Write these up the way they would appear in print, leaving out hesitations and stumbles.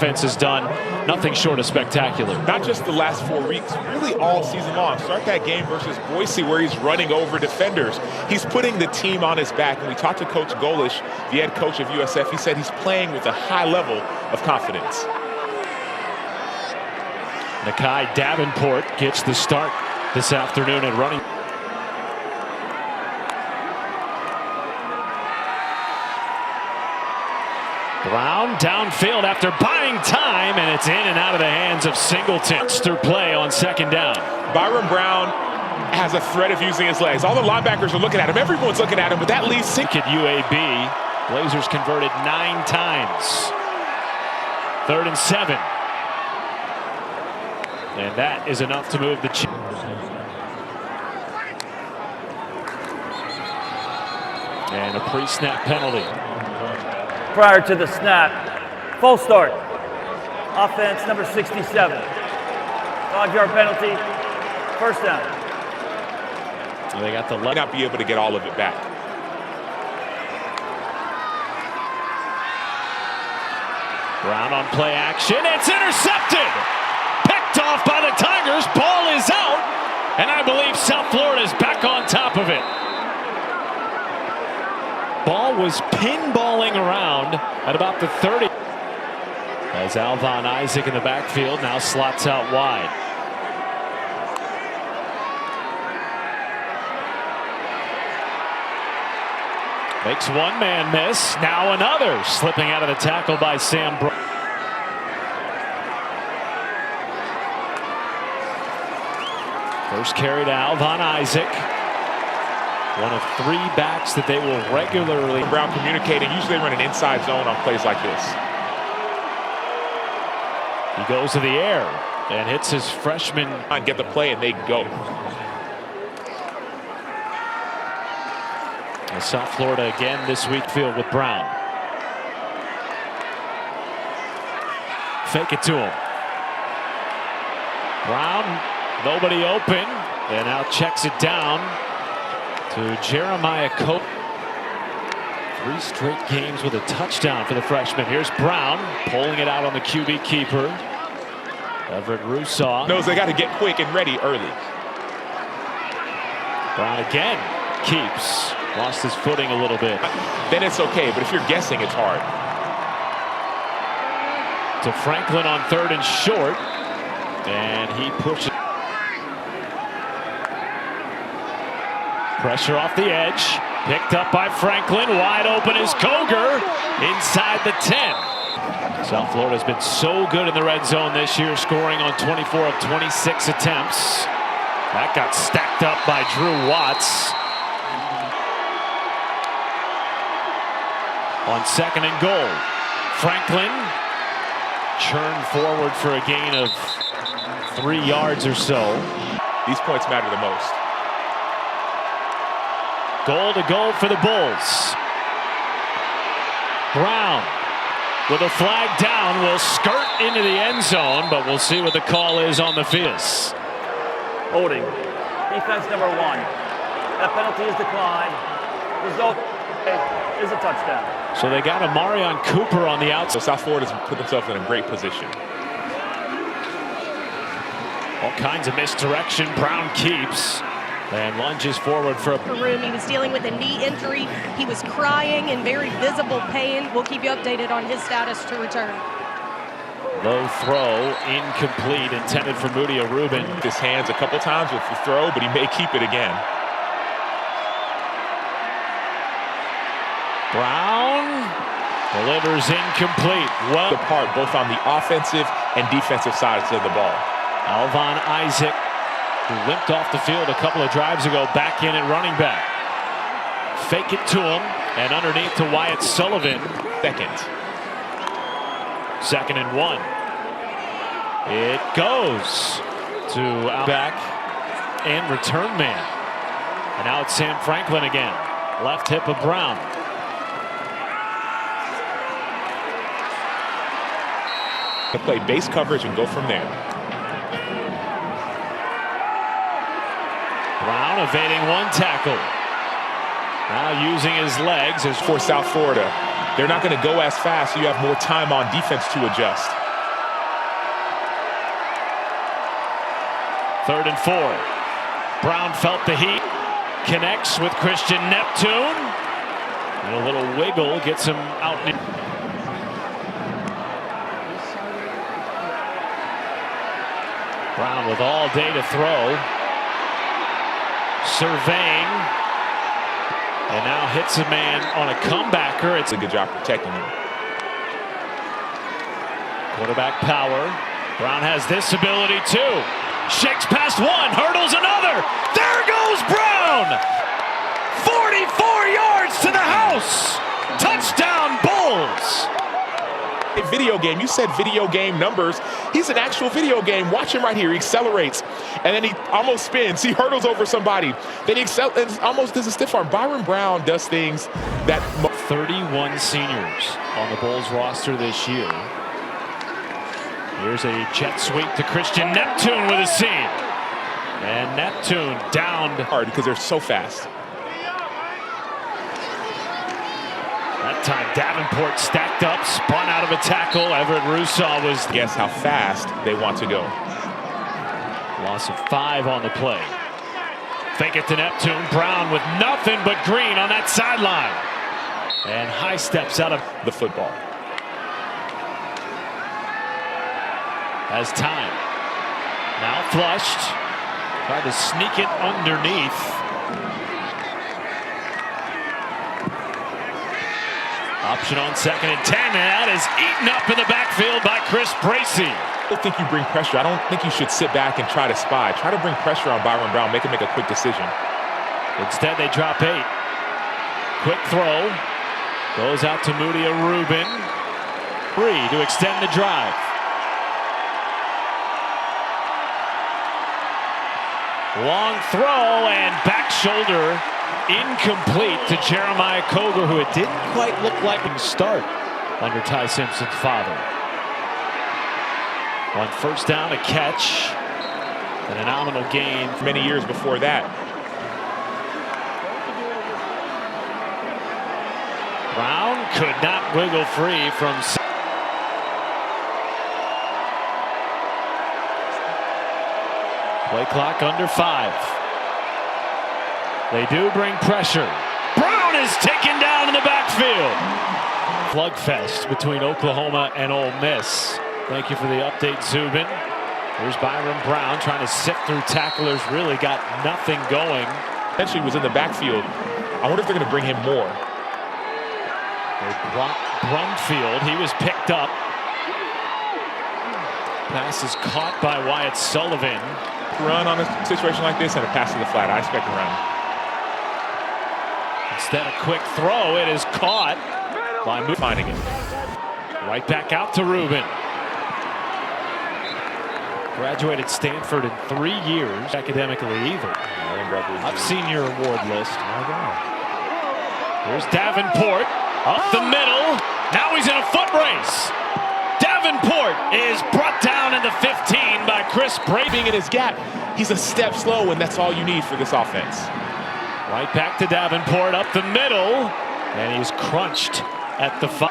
offense has done nothing short of spectacular. Not just the last 4 weeks, really all season long. Start that game versus Boise where he's running over defenders. He's putting the team on his back. And we talked to Coach Golish, the head coach of USF. He said he's playing with a high level of confidence. Nakai Davenport gets the start this afternoon at running. Brown downfield after buying time, and it's in and out of the hands of Singleton. Monster play on second down. Byron Brown has a threat of using his legs. All the linebackers are looking at him. Everyone's looking at him, but that leaves At UAB. Blazers converted 9 times. 3rd and 7. And that is enough to move the and a pre-snap penalty. Prior to the snap, full start. Offense number 67. 5-yard penalty, first down. They got the might not be able to get all of it back. Brown on play action. It's intercepted. Picked off by the Tigers. Ball is out. And I believe South Florida is back on top of it. Ball was pinballing around at about the 30. As Alvon Isaac in the backfield now slots out wide. Makes one man miss. Now another. Slipping out of the tackle by Sam Brown. First carry to Alvon Isaac. One of 3 backs that they will regularly. Brown communicating. Usually they run an inside zone on plays like this. He goes to the air and hits his freshman. Get the play and they go. And South Florida again this week field with Brown. Fake it to him. Brown, nobody open, and now checks it down to Jeremiah Cope. 3 straight games with a touchdown for the freshman. Here's Brown pulling it out on the QB keeper. Everett Rousseau knows they got to get quick and ready early. Brown again keeps. Lost his footing a little bit. Then it's okay, but if you're guessing, it's hard. To Franklin on 3rd and short. And he pushes. Pressure off the edge. Picked up by Franklin. Wide open is Koger inside the 10. South Florida has been so good in the red zone this year, scoring on 24 of 26 attempts. That got stacked up by Drew Watts. On 2nd and goal, Franklin churned forward for a gain of 3 yards or so. These points matter the most. Goal to goal for the Bulls. Brown with a flag down will skirt into the end zone, but we'll see what the call is on the field. Holding. Defense number 1. That penalty is declined. Result is a touchdown. So they got a Marion Cooper on the outside. So South Florida's put themselves in a great position. All kinds of misdirection. Brown keeps and lunges forward for a room. He was dealing with a knee injury. He was crying in very visible pain. We'll keep you updated on his status to return. Low throw, incomplete, intended for Mudia Rubin. His hands a couple times with the throw, but he may keep it again. Brown delivers incomplete. Well, apart both on the offensive and defensive sides of the ball. Alvon Isaac, who limped off the field a couple of drives ago, back in at running back. Fake it to him, and underneath to Wyatt Sullivan. 2nd and 1. It goes to back and return man. And now it's Sam Franklin again. Left hip of Brown. To play base coverage and go from there. Brown evading 1 tackle. Now using his legs as for South Florida. They're not going to go as fast, so you have more time on defense to adjust. 3rd and 4. Brown felt the heat. Connects with Christian Neptune. And a little wiggle gets him out. Brown with all day to throw. Surveying. And now hits a man on a comebacker. It's a good job protecting him. Quarterback power. Brown has this ability too. Shakes past one, hurdles another. There goes Brown. 44 yards to the house. Touchdown Bulls. A video game. You said video game numbers. He's an actual video game. Watch him right here. He accelerates, and then he almost spins. He hurdles over somebody. Then he almost does a stiff arm. Byron Brown does things that 31 seniors on the Bulls roster this year. Here's a jet sweep to Christian Neptune with a seam. And Neptune downed hard because they're so fast. That time Davenport stacked up, spun out of a tackle. Everett Russaw was. Guess how fast they want to go. Loss of 5 on the play. Fake it to Neptune. Brown with nothing but green on that sideline. And high steps out of the football. Has time. Now flushed. Tried to sneak it underneath. Option on 2nd and 10, and that is eaten up in the backfield by Chris Bracey. I don't think you bring pressure. I don't think you should sit back and try to spy. Try to bring pressure on Byron Brown. Make him make a quick decision. Instead, they drop 8. Quick throw. Goes out to Moody Rubin. 3 to extend the drive. Long throw and back shoulder incomplete to Jeremiah Coger, who it didn't quite look like him start under Ty Simpson's father. On 1st down, a catch and a nominal gain many years before that. Brown could not wiggle free from. Play clock under 5. They do bring pressure. Brown is taken down in the backfield. Slugfest between Oklahoma and Ole Miss. Thank you for the update, Zubin. Here's Byron Brown trying to sift through tacklers. Really got nothing going. Eventually was in the backfield. I wonder if they're going to bring him more. They blocked Brumfield. He was picked up. Pass is caught by Wyatt Sullivan. Run on a situation like this and a pass to the flat. I expect a run. Instead of quick throw, it is caught by finding it. Right back out to Rubin. Graduated Stanford in 3 years. Academically either. I've seen your award list. Here's Davenport up the middle. Now he's in a foot race. Davenport is brought down in the 15 by Chris Bracey. Being in his gap, he's a step slow, and that's all you need for this offense. Right back to Davenport up the middle, and he's crunched at the 5.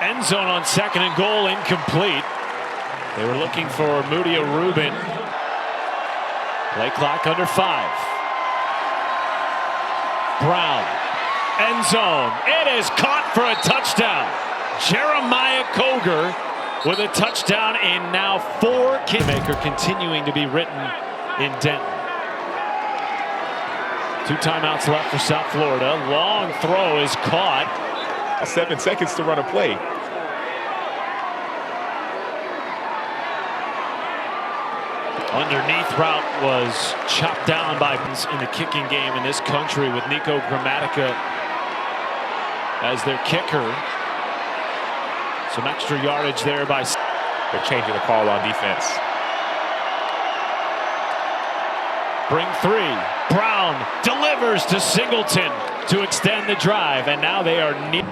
End zone on 2nd and goal, incomplete. They were looking for Moody Rubin. Play clock under 5. Brown, end zone. It is caught for a touchdown. Jeremiah Coger with a touchdown in now 4. Maker continuing to be written in Denton. 2 timeouts left for South Florida. Long throw is caught. 7 seconds to run a play. Underneath route was chopped down by in the kicking game in this country with Nico Gramatica as their kicker. Some extra yardage there by. They're changing the call on defense. Bring 3. Brown delivers to Singleton to extend the drive, and now they are near.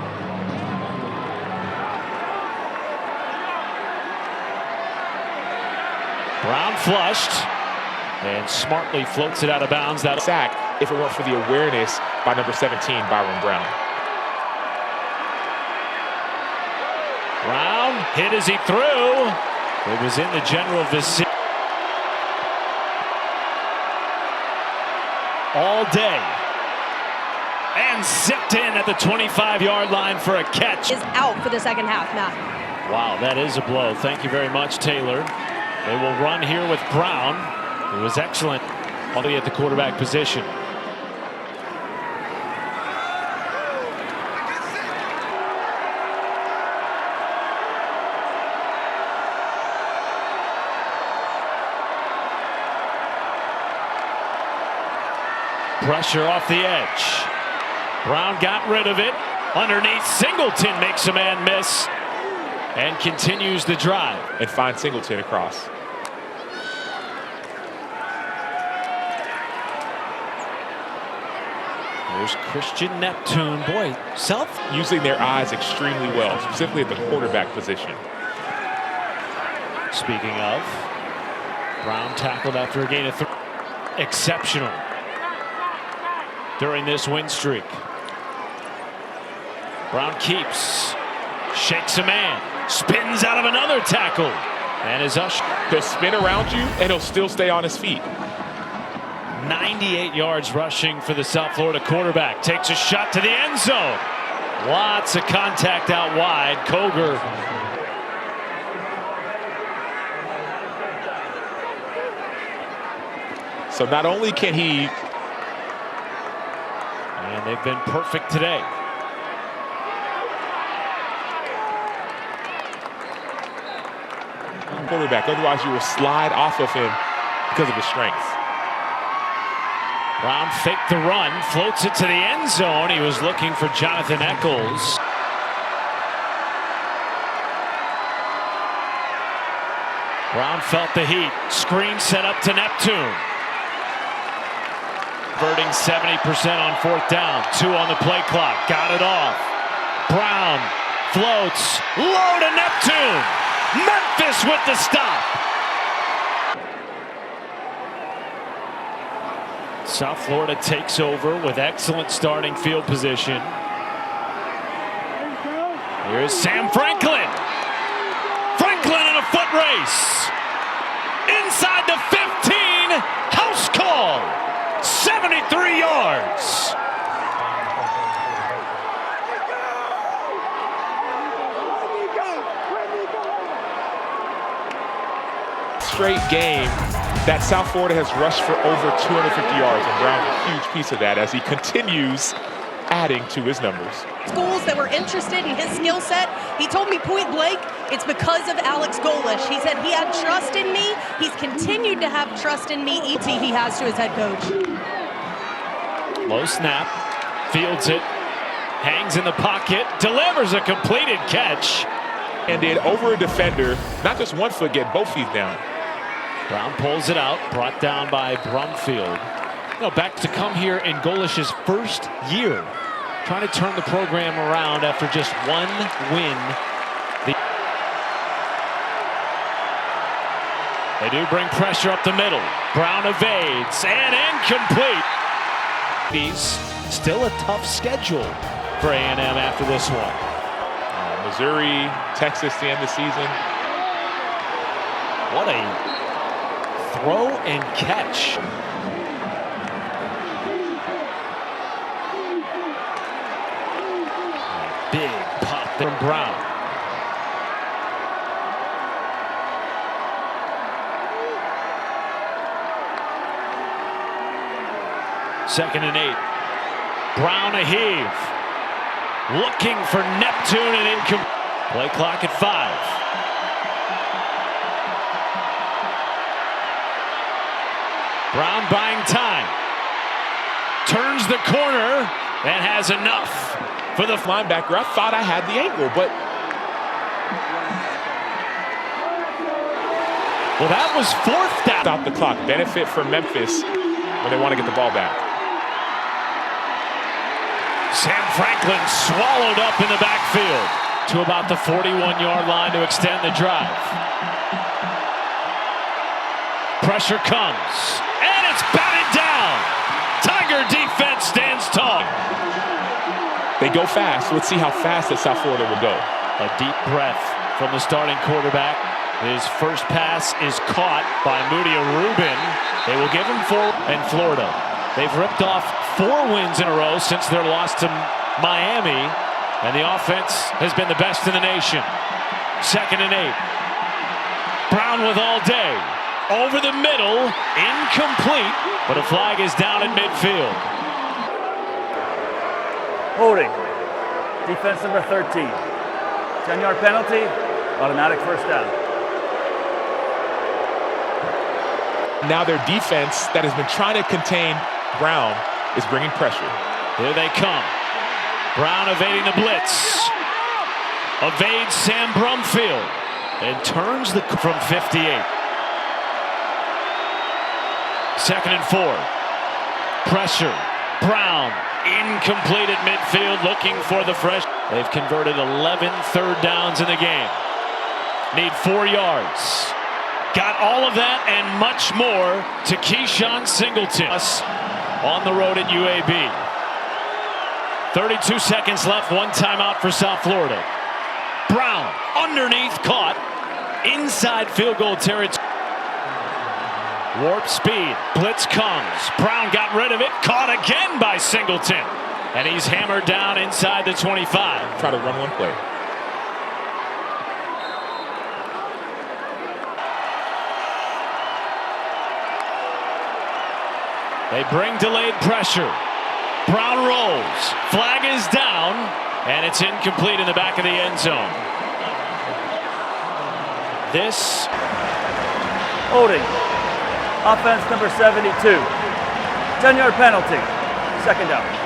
Brown flushed and smartly floats it out of bounds. That sack if it weren't for the awareness by number 17, Byron Brown. hit as he threw. It was in the general vicinity all day. And zipped in at the 25-yard line for a catch. Is out for the second half, Matt. Wow, that is a blow. Thank you very much, Taylor. They will run here with Brown, who was excellent at the quarterback position. Pressure off the edge. Brown got rid of it. Underneath, Singleton makes a man miss and continues the drive. And finds Singleton across. There's Christian Neptune. Boy, using their eyes extremely well, specifically at the quarterback position. Speaking of, Brown tackled after a gain of 3. Exceptional during this win streak. Brown keeps, shakes a man, spins out of another tackle, and is ushered. He'll spin around you, and he'll still stay on his feet. 98 yards rushing for the South Florida quarterback. Takes a shot to the end zone. Lots of contact out wide. Koger. So not only can he... And they've been perfect today. Quarterback, otherwise you will slide off of him because of his strength. Brown faked the run, floats it to the end zone. He was looking for Jonathan Eccles. Brown felt the heat. Screen set up to Neptune. Converting 70% on 4th down. 2 on the play clock. Got it off. Brown floats. Low to Neptune. Memphis with the stop. South Florida takes over with excellent starting field position. Here's Sam Franklin. Franklin in a foot race. Inside the 15. House call. 73 yards. Straight game that South Florida has rushed for over 250 yards, and Brown's a huge piece of that as he continues adding to his numbers. Schools that were interested in his skill set, he told me point blank, it's because of Alex Golish. He said he had trust in me. He's continued to have trust in me. ET he has to his head coach. Low snap, fields it, hangs in the pocket, delivers a completed catch. And did over a defender, not just 1 foot, get both feet down. Brown pulls it out, brought down by Brumfield. Back to come here in Golish's first year, trying to turn the program around after just 1 win. They do bring pressure up the middle. Brown evades and incomplete. He's still a tough schedule for A&M after this one. Missouri, Texas to end the season. What a throw and catch. Big pop from Brown. Second and 8. Brown a heave. Looking for Neptune and incomplete. Play clock at 5. Brown buying time. Turns the corner and has enough for the linebacker. I thought I had the angle, but well, that was 4th down. Stop the clock. Benefit for Memphis when they want to get the ball back. Sam Franklin swallowed up in the backfield to about the 41-yard line to extend the drive. Pressure comes, and it's batted down. Tiger defense stands tall. They go fast. Let's see how fast that South Florida will go. A deep breath from the starting quarterback. His first pass is caught by Moody Rubin. They will give him 4. And Florida, they've ripped off 4 wins in a row since their loss to Miami, and the offense has been the best in the nation. 2nd and 8. Brown with all day. Over the middle, incomplete, but a flag is down at midfield. Holding. Defense number 13. 10-yard penalty, automatic first down. Now their defense that has been trying to contain Brown is bringing pressure. Here they come. Brown evading the blitz. Evades Sam Brumfield and turns from 58. 2nd and 4. Pressure. Brown incomplete at midfield, looking for the fresh. They've converted 11 third downs in the game. Need 4 yards. Got all of that and much more to Keyshawn Singleton on the road at UAB. 32 seconds left, 1 timeout for South Florida. Brown underneath, caught inside field goal territory. Warp speed, blitz comes. Brown got rid of it, caught again by Singleton. And he's hammered down inside the 25. Try to run one play. They bring delayed pressure. Brown rolls. Flag is down, and it's incomplete in the back of the end zone. This. Holding. Offense number 72. 10-yard penalty. 2nd down.